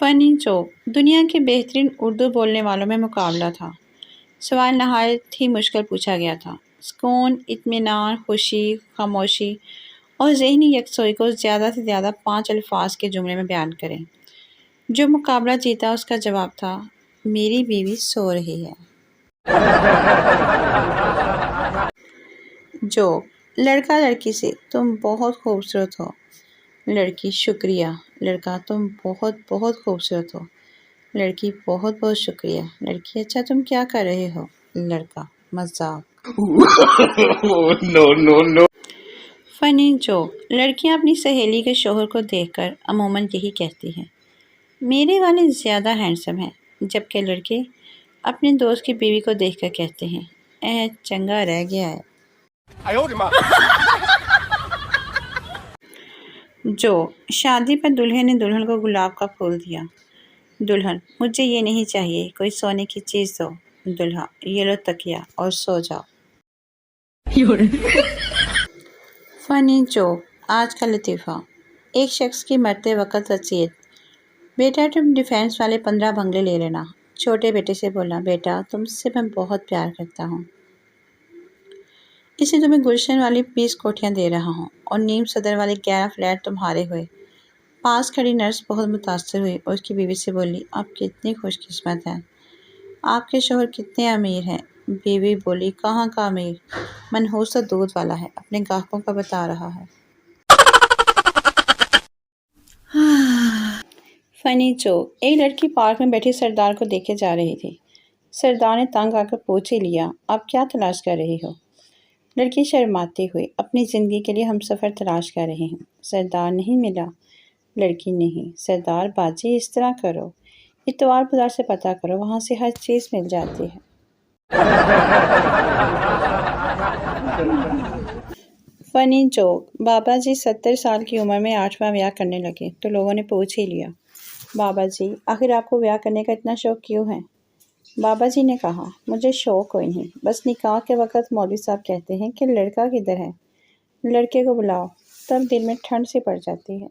فنی جوک دنیا کے بہترین اردو بولنے والوں میں مقابلہ تھا۔ سوال نہایت ہی مشکل پوچھا گیا تھا۔ سکون، اطمینان، خوشی، خاموشی اور ذہنی یکسوئی کو زیادہ سے زیادہ 5 الفاظ کے جملے میں بیان کریں۔ جو مقابلہ جیتا اس کا جواب تھا، میری بیوی سو رہی ہے۔ جوک لڑکا لڑکی سے، تم بہت خوبصورت ہو۔ لڑکی، شکریہ۔ لڑکا، تم بہت بہت خوبصورت ہو۔ لڑکی، بہت بہت شکریہ۔ لڑکی، اچھا تم کیا کر رہے ہو؟ لڑکا، مذاق۔ نو نو نو۔ فنی جوک لڑکیاں اپنی سہیلی کے شوہر کو دیکھ کر عموماً یہی کہتی ہیں، میرے والد زیادہ ہینڈسم ہیں، جبکہ لڑکے اپنے دوست کی بیوی کو دیکھ کر کہتے ہیں، چنگا رہ گیا ہے۔ جو شادی پر دلہے نے دلہن کو گلاب کا پھول دیا۔ دلہن، مجھے یہ نہیں چاہیے، کوئی سونے کی چیز دو۔ دلہا، یہ لو تکیہ اور سو جاؤ۔ فنی جوک آج کا لطیفہ۔ ایک شخص کی مرتے وقت وصیت، بیٹا تم ڈیفینس والے 15 بنگلے لے لینا۔ چھوٹے بیٹے سے بولا، بیٹا تم سے میں بہت پیار کرتا ہوں، اس لیے تمہیں گلشن والی 20 کوٹھیاں دے رہا ہوں، اور نیم صدر والے 11 فلیٹ تمہارے ہوئے۔ پاس کھڑی نرس بہت متاثر ہوئی اور اس کی بیوی سے بولی، آپ کتنی خوش قسمت ہیں، آپ کے شوہر کتنے امیر ہیں۔ بیوی بولی، کہاں کا امیر، منحوس تو دودھ والا ہے، اپنے گاہکوں کا بتا رہا ہے۔ فنی جوک ایک لڑکی پارک میں بیٹھی سردار کو دیکھے جا رہی تھی۔ سردار نے تنگ آ کر پوچھ ہی لیا، آپ کیا تلاش کر رہی ہو؟ لڑکی شرماتی ہوئی، اپنی زندگی کے لیے ہم سفر تلاش کر رہی ہوں۔ سردار، نہیں ملا؟ لڑکی، نہیں۔ سردار، باجی اس طرح کرو، اتوار بازار سے پتہ کرو، وہاں سے ہر چیز مل جاتی ہے۔ فنی جوک بابا جی 70 سال کی عمر میں 8واں بیاہ کرنے لگے تو لوگوں نے پوچھ ہی لیا، بابا جی آخر آپ کو بیاہ کرنے کا اتنا شوق کیوں ہے؟ بابا جی نے کہا، مجھے شوق کوئی نہیں، بس نکاح کے وقت مولوی صاحب کہتے ہیں کہ لڑکا کدھر ہے، لڑکے کو بلاؤ، تب دل میں ٹھنڈ سی پڑ جاتی ہے۔